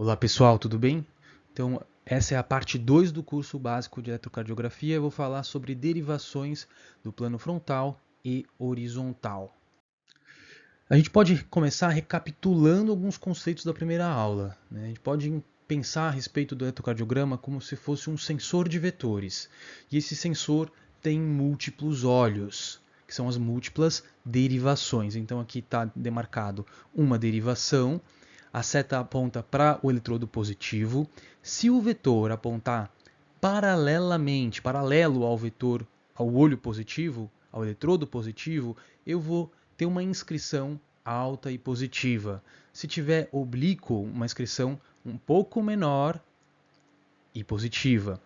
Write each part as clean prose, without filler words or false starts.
Olá pessoal, tudo bem? Então, essa é a parte 2 do curso básico de eletrocardiografia. Eu vou falar sobre derivações do plano frontal e horizontal. A gente pode começar recapitulando alguns conceitos da primeira aula, né? A gente pode pensar a respeito do eletrocardiograma como se fosse um sensor de vetores. E esse sensor tem múltiplos olhos, que são as múltiplas derivações. Então aqui está demarcado uma derivação, a seta aponta para o eletrodo positivo. Se o vetor apontar paralelo ao vetor, ao olho positivo, ao eletrodo positivo, eu vou ter uma inscrição alta e positiva. Se tiver oblíquo, uma inscrição um pouco menor e positiva.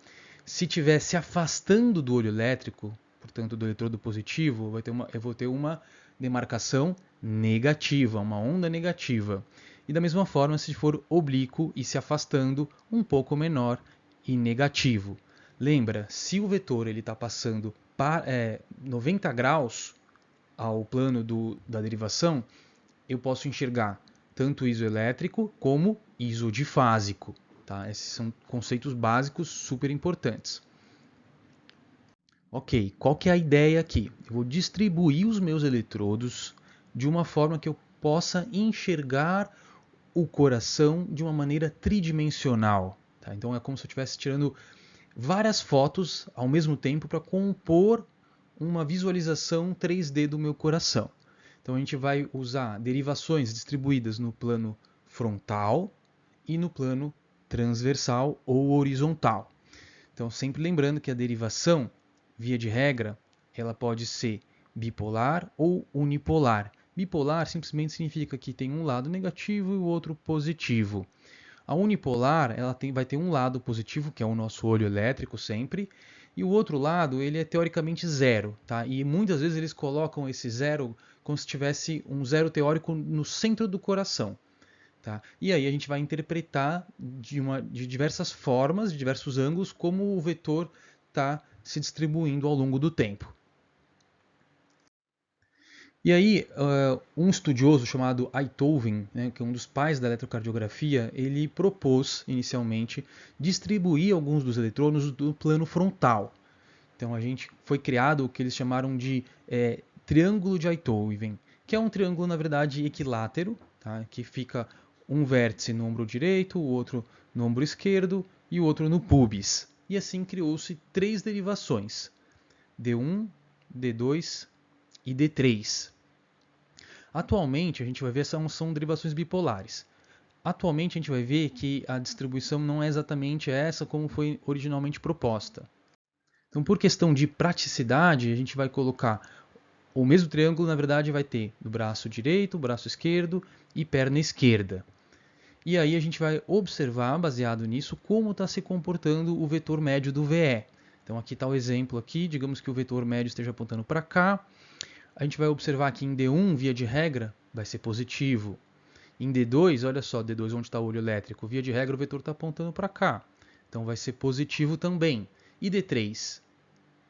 Se estiver se afastando do olho elétrico, portanto do eletrodo positivo, eu vou ter uma demarcação negativa, uma onda negativa. E da mesma forma, se for oblíquo e se afastando, um pouco menor e negativo. Lembra, se o vetor está passando 90 graus ao plano da derivação, eu posso enxergar tanto isoelétrico como isodifásico. Tá? Esses são conceitos básicos super importantes. Ok, qual que é a ideia aqui? Eu vou distribuir os meus eletrodos de uma forma que eu possa enxergar o coração de uma maneira tridimensional. Tá? Então é como se eu estivesse tirando várias fotos ao mesmo tempo para compor uma visualização 3D do meu coração. Então a gente vai usar derivações distribuídas no plano frontal e no plano transversal ou horizontal. Então sempre lembrando que a derivação, via de regra, ela pode ser bipolar ou unipolar. Bipolar simplesmente significa que tem um lado negativo e o outro positivo. A unipolar vai ter um lado positivo, que é o nosso olho elétrico sempre, e o outro lado ele é teoricamente zero. Tá? E muitas vezes eles colocam esse zero como se tivesse um zero teórico no centro do coração. Tá? E aí a gente vai interpretar de diversas formas, de diversos ângulos, como o vetor está se distribuindo ao longo do tempo. E aí, um estudioso chamado Einthoven, né, que é um dos pais da eletrocardiografia, ele propôs, inicialmente, distribuir alguns dos eletrônios do plano frontal. Então, foi criado o que eles chamaram de triângulo de Einthoven, que é um triângulo, na verdade, equilátero, tá, que fica um vértice no ombro direito, o outro no ombro esquerdo e o outro no pubis. E assim criou-se 3 derivações, D1, D2 e D3. Atualmente, a gente vai ver são derivações bipolares. Atualmente, a gente vai ver que a distribuição não é exatamente essa como foi originalmente proposta. Então, por questão de praticidade, a gente vai colocar o mesmo triângulo, na verdade, vai ter do braço direito, braço esquerdo e perna esquerda. E aí a gente vai observar, baseado nisso, como está se comportando o vetor médio do VE. Então, aqui está o exemplo aqui, digamos que o vetor médio esteja apontando para cá. A gente vai observar que em D1, via de regra, vai ser positivo. Em D2, olha só, D2 onde está o olho elétrico, via de regra o vetor está apontando para cá. Então vai ser positivo também. E D3?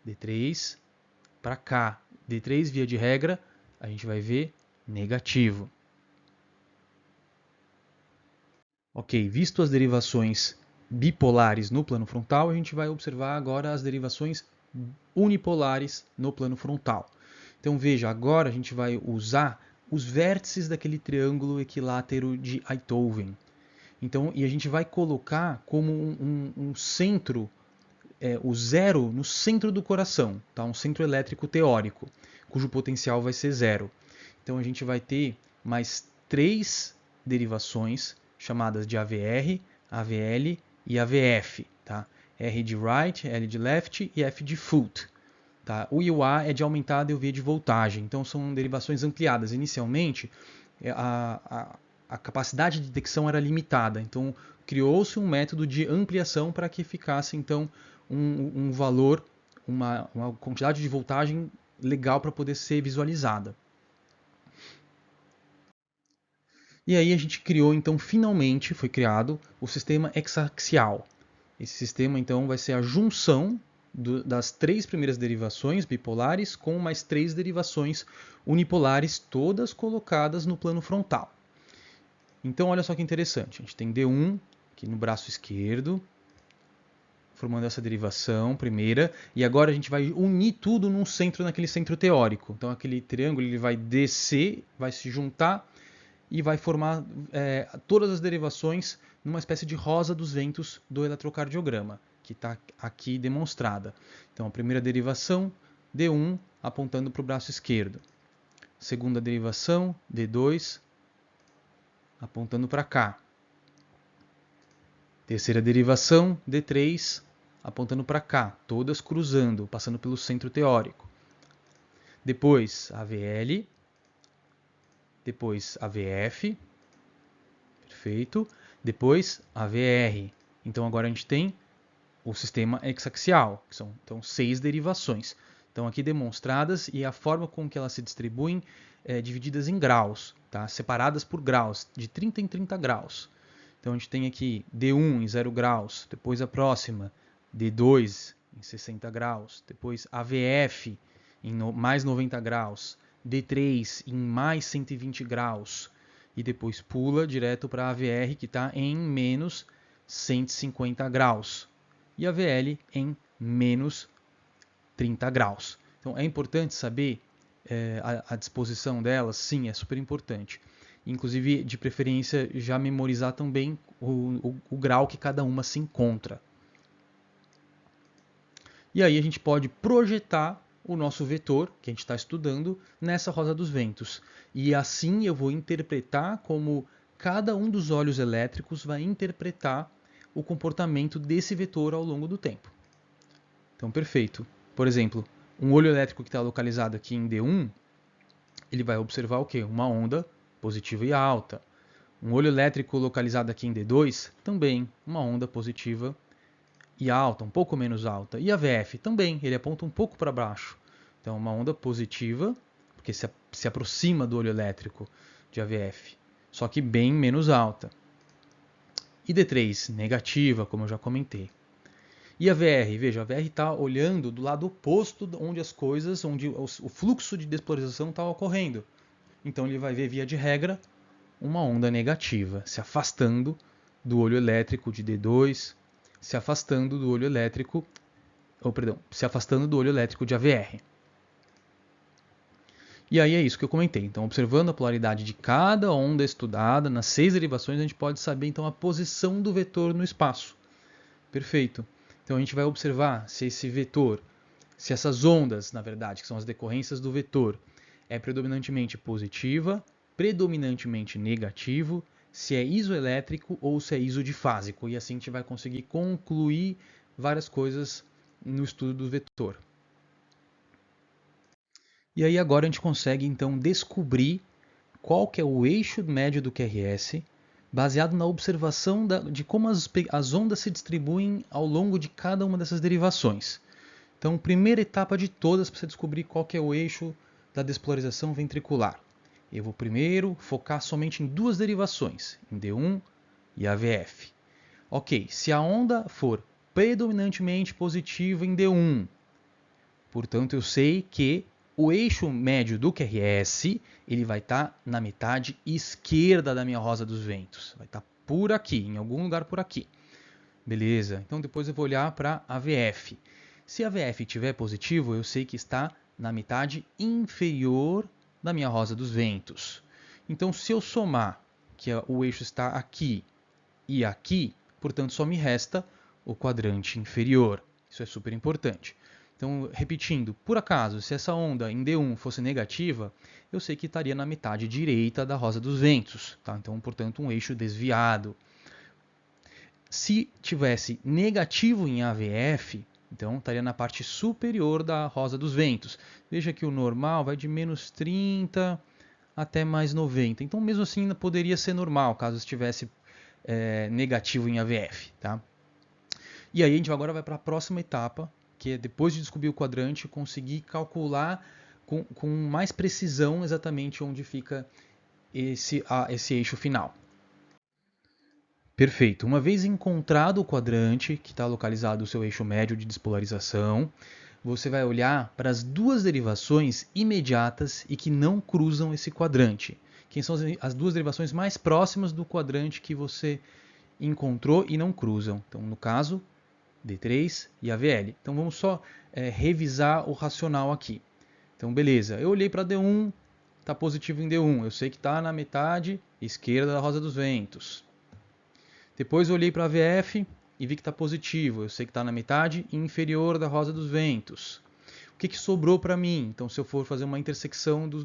D3 para cá. D3, via de regra, a gente vai ver negativo. Ok, visto as derivações bipolares no plano frontal, a gente vai observar agora as derivações unipolares no plano frontal. Então veja, agora a gente vai usar os vértices daquele triângulo equilátero de Einthoven. Então, e a gente vai colocar como um centro, o zero no centro do coração, tá? Um centro elétrico teórico, cujo potencial vai ser zero. Então a gente vai ter mais 3 derivações chamadas de AVR, AVL e AVF. Tá? R de right, L de left e F de foot. Tá? O I e o A é de aumentada e o V de voltagem. Então são derivações ampliadas. Inicialmente, a capacidade de detecção era limitada. Então criou-se um método de ampliação para que ficasse então um valor, uma quantidade de voltagem legal para poder ser visualizada. E aí a gente criou, então, finalmente foi criado o sistema hexaxial. Esse sistema, então, vai ser a junção das 3 primeiras derivações bipolares com mais 3 derivações unipolares, todas colocadas no plano frontal. Então, olha só que interessante. A gente tem D1, aqui no braço esquerdo, formando essa derivação primeira, e agora a gente vai unir tudo num centro, naquele centro teórico. Então aquele triângulo ele vai descer, vai se juntar e vai formar todas as derivações numa espécie de rosa dos ventos do eletrocardiograma, que está aqui demonstrada. Então a primeira derivação, D1, apontando para o braço esquerdo. Segunda derivação, D2, apontando para cá. Terceira derivação, D3, apontando para cá, todas cruzando, passando pelo centro teórico. Depois, AVL, depois AVF, perfeito. Depois, AVR. Então agora a gente tem o sistema hexaxial, que são então 6 derivações. Então aqui demonstradas e a forma com que elas se distribuem divididas em graus, tá? Separadas por graus, de 30 em 30 graus. Então a gente tem aqui D1 em 0 graus, depois a próxima, D2 em 60 graus, depois AVF em mais 90 graus, D3 em mais 120 graus, e depois pula direto para a AVR, que está em menos 150 graus, e a VL em menos 30 graus. Então é importante saber a disposição delas, sim, é super importante. Inclusive, de preferência, já memorizar também o grau que cada uma se encontra. E aí a gente pode projetar o nosso vetor, que a gente está estudando, nessa rosa dos ventos. E assim eu vou interpretar como cada um dos olhos elétricos vai interpretar o comportamento desse vetor ao longo do tempo. Então, perfeito. Por exemplo, um olho elétrico que está localizado aqui em D1, ele vai observar o quê? Uma onda positiva e alta. Um olho elétrico localizado aqui em D2, também uma onda positiva e alta, um pouco menos alta. E a VF também, ele aponta um pouco para baixo. Então, uma onda positiva, porque se aproxima do olho elétrico de AVF, só que bem menos alta. E D3, negativa, como eu já comentei. E a VR, veja, a VR está olhando do lado oposto onde as coisas, onde o fluxo de despolarização está ocorrendo. Então ele vai ver, via de regra, uma onda negativa, se afastando do olho elétrico de D2, se afastando do olho elétrico, se afastando do olho elétrico de AVR. E aí é isso que eu comentei. Então, observando a polaridade de cada onda estudada, nas 6 derivações, a gente pode saber então a posição do vetor no espaço. Perfeito. Então a gente vai observar se esse vetor, se essas ondas, na verdade, que são as decorrências do vetor, é predominantemente positiva, predominantemente negativo, se é isoelétrico ou se é isodifásico. E assim a gente vai conseguir concluir várias coisas no estudo do vetor. E aí agora a gente consegue então descobrir qual que é o eixo médio do QRS, baseado na observação de como as ondas se distribuem ao longo de cada uma dessas derivações. Então, primeira etapa de todas para você descobrir qual que é o eixo da despolarização ventricular. Eu vou primeiro focar somente em 2 derivações, em D1 e AVF. Ok, se a onda for predominantemente positiva em D1, portanto eu sei que o eixo médio do QRS ele vai estar na metade esquerda da minha rosa dos ventos. Vai estar por aqui, em algum lugar por aqui. Beleza, então depois eu vou olhar para a AVF. Se a AVF estiver positivo, eu sei que está na metade inferior da minha rosa dos ventos. Então, se eu somar que o eixo está aqui e aqui, portanto, só me resta o quadrante inferior. Isso é super importante. Então, repetindo, por acaso, se essa onda em D1 fosse negativa, eu sei que estaria na metade direita da rosa dos ventos. Tá? Então, portanto, um eixo desviado. Se tivesse negativo em AVF, então estaria na parte superior da rosa dos ventos. Veja que o normal vai de menos 30 até mais 90. Então, mesmo assim, ainda poderia ser normal, caso estivesse negativo em AVF. Tá? E aí a gente agora vai para a próxima etapa, que é depois de descobrir o quadrante, conseguir calcular com mais precisão exatamente onde fica esse eixo final. Perfeito. Uma vez encontrado o quadrante, que está localizado o seu eixo médio de despolarização, você vai olhar para as 2 derivações imediatas e que não cruzam esse quadrante. Quem são as 2 derivações mais próximas do quadrante que você encontrou e não cruzam. Então, no caso, D3 e AVL. Então, vamos só revisar o racional aqui. Então, beleza. Eu olhei para D1, está positivo em D1. Eu sei que está na metade esquerda da rosa dos ventos. Depois eu olhei para AVF e vi que está positivo. Eu sei que está na metade inferior da rosa dos ventos. O que sobrou para mim? Então, se eu for fazer uma intersecção dos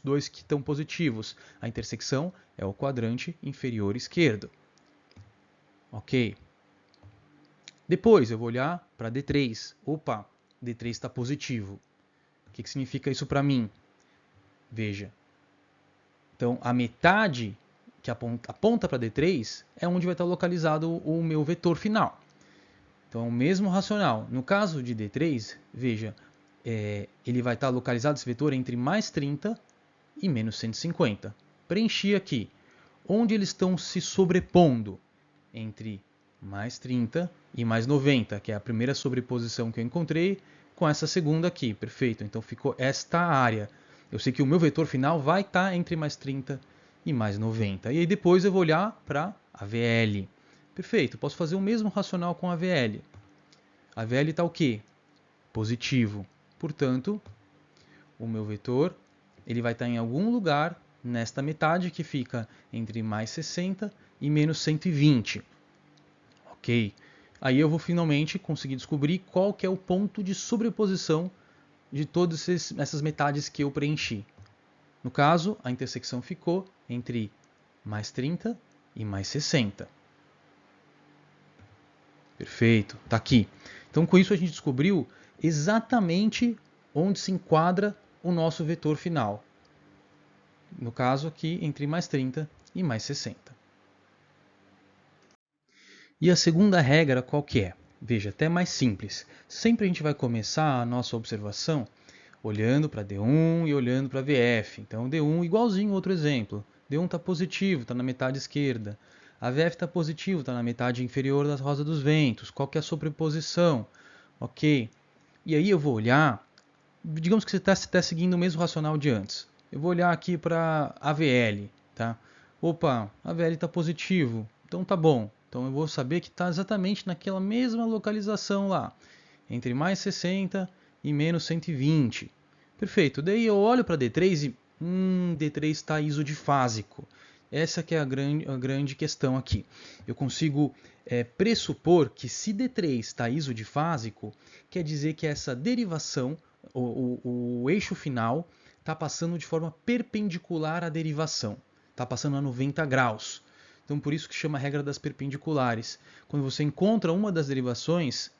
dois que estão positivos, a intersecção é o quadrante inferior esquerdo. Ok. Depois eu vou olhar para D3. Opa, D3 está positivo. O que significa isso para mim? Veja. Então, a metade que aponta para D3 é onde vai estar localizado o meu vetor final. Então, é o mesmo racional. No caso de D3, veja, ele vai estar localizado, esse vetor, entre mais 30 e menos 150. Preenchi aqui. Onde eles estão se sobrepondo? Entre mais 30 e mais 90, que é a primeira sobreposição que eu encontrei com essa segunda aqui. Perfeito. Então, ficou esta área. Eu sei que o meu vetor final vai estar entre mais 30 e mais 90. E aí depois eu vou olhar para a VL. Perfeito. Posso fazer o mesmo racional com a VL. A VL está o quê? Positivo. Portanto, o meu vetor ele vai estar em algum lugar nesta metade que fica entre mais 60 e menos 120. Ok? Aí eu vou finalmente conseguir descobrir qual que é o ponto de sobreposição de todas essas metades que eu preenchi. No caso, a intersecção ficou entre mais 30 e mais 60. Perfeito, está aqui. Então, com isso, a gente descobriu exatamente onde se enquadra o nosso vetor final. No caso aqui, entre mais 30 e mais 60. E a segunda regra qual que é? Veja, até mais simples. Sempre a gente vai começar a nossa observação olhando para D1 e olhando para VF. Então, D1 igualzinho outro exemplo. D1 está positivo, está na metade esquerda. A VF está positivo, está na metade inferior da rosa dos ventos. Qual que é a sobreposição? Ok. E aí eu vou olhar, digamos que você está seguindo o mesmo racional de antes. Eu vou olhar aqui para AVL. Tá? Opa, AVL está positivo, então tá bom. Então eu vou saber que está exatamente naquela mesma localização lá, entre mais 60 e menos 120. Perfeito. Daí eu olho para D3 e D3 está isodifásico. Essa que é a grande questão aqui. Eu consigo pressupor que se D3 está isodifásico, quer dizer que essa derivação, o eixo final, está passando de forma perpendicular à derivação. Está passando a 90 graus. Então, por isso que chama a regra das perpendiculares. Quando você encontra uma das derivações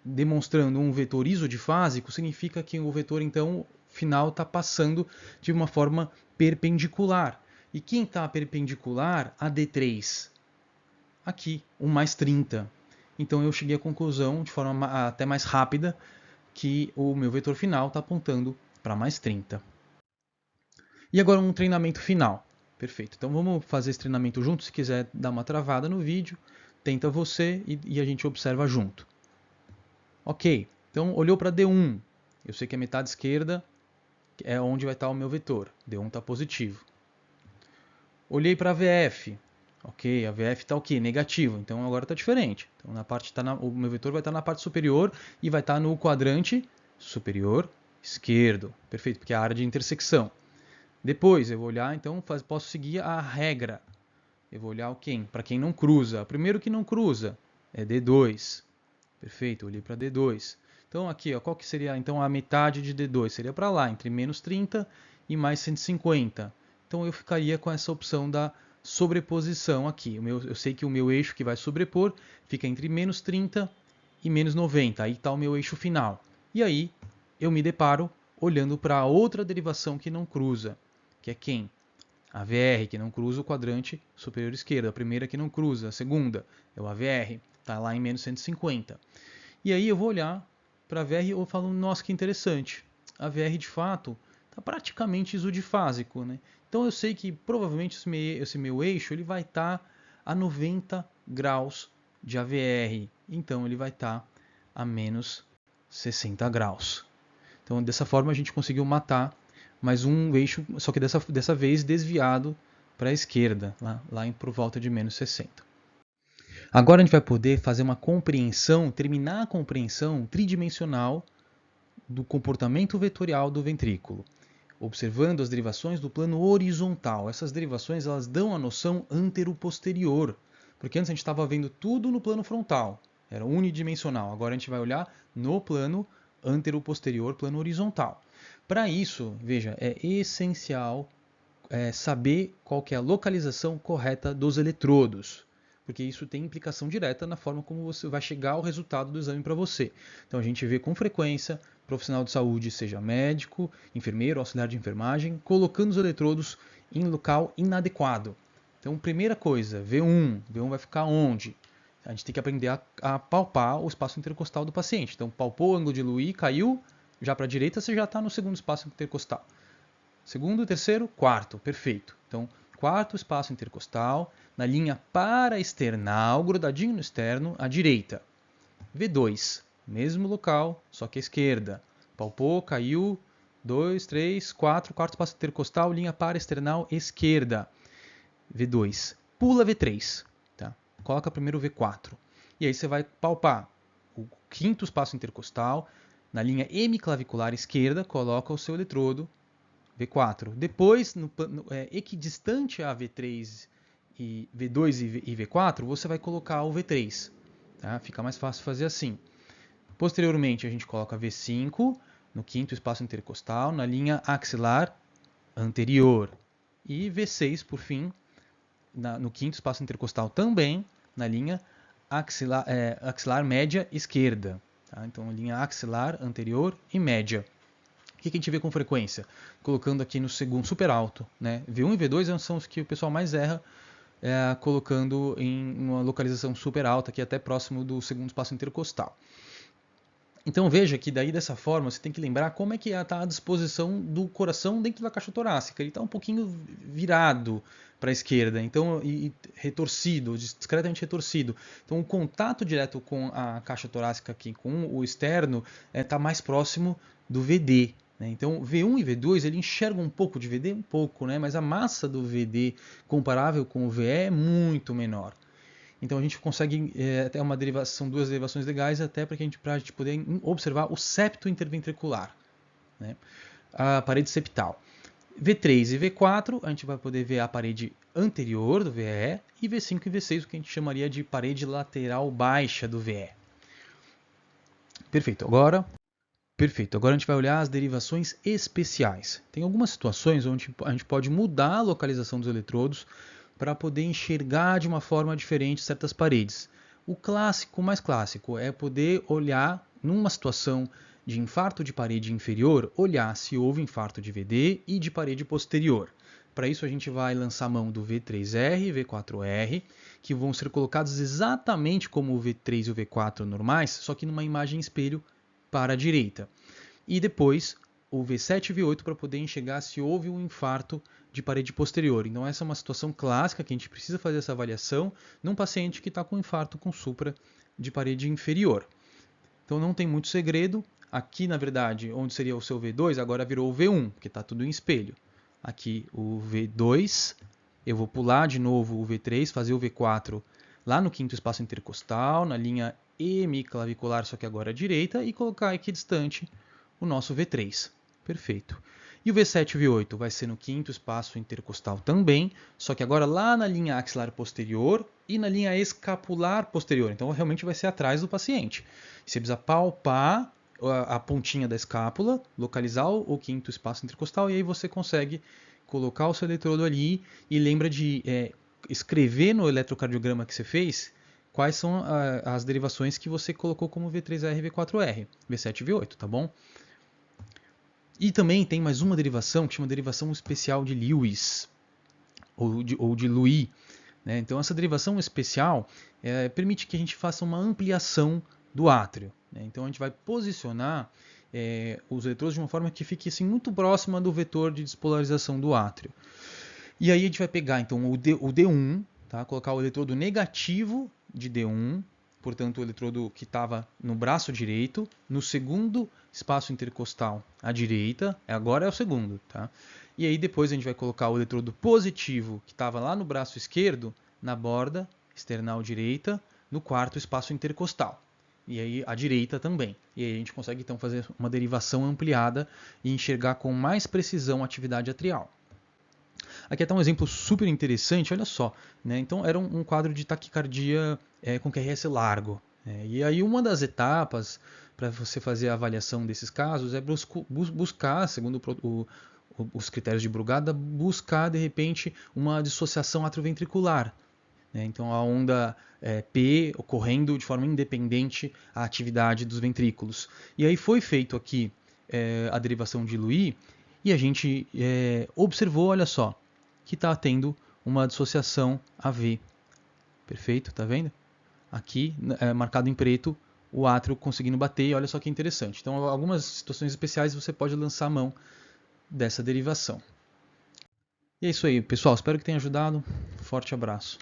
demonstrando um vetor isodifásico, significa que o vetor então final está passando de uma forma perpendicular. E quem está perpendicular a D3? Aqui, o mais 30. Então eu cheguei à conclusão, de forma até mais rápida, que o meu vetor final está apontando para mais 30. E agora um treinamento final. Perfeito. Então vamos fazer esse treinamento junto. Se quiser dar uma travada no vídeo, tenta você e a gente observa junto. Ok, então olhou para D1. Eu sei que a metade esquerda é onde vai estar o meu vetor. D1 está positivo. Olhei para a VF. Ok, a VF está o quê? Negativo. Então agora está diferente. Então, o meu vetor vai estar na parte superior e vai estar no quadrante superior esquerdo. Perfeito, porque é a área de intersecção. Depois eu vou olhar, então posso seguir a regra. Eu vou olhar para quem não cruza. O primeiro que não cruza é D2. Perfeito, olhei para D2. Então aqui, ó, qual que seria então a metade de D2? Seria para lá, entre menos 30 e mais 150. Então eu ficaria com essa opção da sobreposição aqui. Eu sei que o meu eixo que vai sobrepor fica entre menos 30 e menos 90. Aí está o meu eixo final. E aí eu me deparo olhando para a outra derivação que não cruza, que é quem? A VR, que não cruza o quadrante superior esquerdo. A primeira que não cruza. A segunda é o AVR. Está lá em menos 150. E aí eu vou olhar para a VR e eu falo, nossa, que interessante. A VR, de fato, está praticamente isodifásico. Né? Então eu sei que provavelmente esse meu eixo ele vai estar a 90 graus de AVR. Então ele vai estar a menos 60 graus. Então dessa forma a gente conseguiu matar mais um eixo, só que dessa vez desviado para a esquerda, lá por volta de menos 60. Agora a gente vai poder fazer uma compreensão, terminar a compreensão tridimensional do comportamento vetorial do ventrículo, observando as derivações do plano horizontal. Essas derivações elas dão a noção antero-posterior, porque antes a gente estava vendo tudo no plano frontal, era unidimensional. Agora a gente vai olhar no plano antero-posterior, plano horizontal. Para isso, veja, é essencial saber qual que é a localização correta dos eletrodos, porque isso tem implicação direta na forma como você vai chegar ao resultado do exame para você. Então a gente vê com frequência profissional de saúde, seja médico, enfermeiro, auxiliar de enfermagem, colocando os eletrodos em local inadequado. Então, primeira coisa, V1 vai ficar onde? A gente tem que aprender a palpar o espaço intercostal do paciente. Então, palpou o ângulo de Louis, caiu, já para a direita, você já está no segundo espaço intercostal. Segundo, terceiro, quarto, perfeito. Então, quarto espaço intercostal, na linha paraesternal, grudadinho no externo, à direita. V2, mesmo local, só que à esquerda. Palpou, caiu, 2, 3, 4, quarto espaço intercostal, linha paraesternal, esquerda. V2, pula V3, tá? Coloca primeiro o V4. E aí você vai palpar o quinto espaço intercostal, na linha hemiclavicular esquerda, coloca o seu eletrodo, V4. Depois, equidistante a V3 e V2 e V4, você vai colocar o V3. Tá? Fica mais fácil fazer assim. Posteriormente, a gente coloca V5 no quinto espaço intercostal, na linha axilar anterior. E V6, por fim, no quinto espaço intercostal também, na linha axilar média esquerda. Tá? Então, linha axilar anterior e média. O que a gente vê com frequência? Colocando aqui no segundo, super alto. Né? V1 e V2 são os que o pessoal mais erra, colocando em uma localização super alta, aqui até próximo do segundo espaço intercostal. Então veja que daí dessa forma você tem que lembrar como é que está a disposição do coração dentro da caixa torácica. Ele está um pouquinho virado para a esquerda, então e retorcido, discretamente retorcido. Então o contato direto com a caixa torácica aqui, com o externo, está mais próximo do VD. Né? Então V1 e V2 ele enxerga um pouco de VD, um pouco, né? Mas a massa do VD comparável com o VE é muito menor. Então a gente consegue até uma derivação, duas derivações legais até para a gente poder observar o septo interventricular, né? A parede septal. V3 e V4 a gente vai poder ver a parede anterior do VE e V5 e V6 o que a gente chamaria de parede lateral baixa do VE. Perfeito. Agora a gente vai olhar as derivações especiais. Tem algumas situações onde a gente pode mudar a localização dos eletrodos para poder enxergar de uma forma diferente certas paredes. O mais clássico, é poder olhar numa situação de infarto de parede inferior, olhar se houve infarto de VD e de parede posterior. Para isso a gente vai lançar mão do V3R e V4R, que vão ser colocados exatamente como o V3 e o V4 normais, só que numa imagem espelho para a direita. E depois o V7 e V8 para poder enxergar se houve um infarto de parede posterior. Então essa é uma situação clássica que a gente precisa fazer essa avaliação num paciente que está com infarto com supra de parede inferior. Então não tem muito segredo. Aqui, na verdade, onde seria o seu V2, agora virou o V1, porque está tudo em espelho. Aqui o V2, eu vou pular de novo o V3, fazer o V4 lá no quinto espaço intercostal, na linha hemiclavicular, só que agora à direita, e colocar aqui distante o nosso V3. Perfeito. E o V7 e o V8 vai ser no quinto espaço intercostal também, só que agora lá na linha axilar posterior e na linha escapular posterior. Então realmente vai ser atrás do paciente. Você precisa palpar a pontinha da escápula, localizar o quinto espaço intercostal e aí você consegue colocar o seu eletrodo ali e lembra de escrever no eletrocardiograma que você fez quais são as derivações que você colocou como V3R e V4R, V7 e V8, tá bom? E também tem mais uma derivação que chama derivação especial de Lewis, ou de Louis. Né? Então essa derivação especial permite que a gente faça uma ampliação do átrio. Né? Então a gente vai posicionar os eletrodos de uma forma que fique assim, muito próxima do vetor de despolarização do átrio. E aí a gente vai pegar então o D1, tá? Colocar o eletrodo negativo de D1, portanto o eletrodo que estava no braço direito, no segundo espaço intercostal à direita, agora é o segundo. Tá? E aí depois a gente vai colocar o eletrodo positivo que estava lá no braço esquerdo, na borda external direita, no quarto espaço intercostal. E aí à direita também. E aí a gente consegue então fazer uma derivação ampliada e enxergar com mais precisão a atividade atrial. Aqui está um exemplo super interessante, olha só. Né? Então era um quadro de taquicardia com QRS largo. E aí uma das etapas para você fazer a avaliação desses casos é buscar, segundo os critérios de Brugada, buscar de repente uma dissociação atrioventricular. Então a onda P ocorrendo de forma independente à atividade dos ventrículos. E aí foi feito aqui a derivação de Louis e a gente observou, olha só, que está tendo uma dissociação AV. Perfeito, tá vendo? Aqui, marcado em preto, o átrio conseguindo bater, e olha só que interessante. Então, algumas situações especiais você pode lançar a mão dessa derivação. E é isso aí, pessoal. Espero que tenha ajudado. Forte abraço.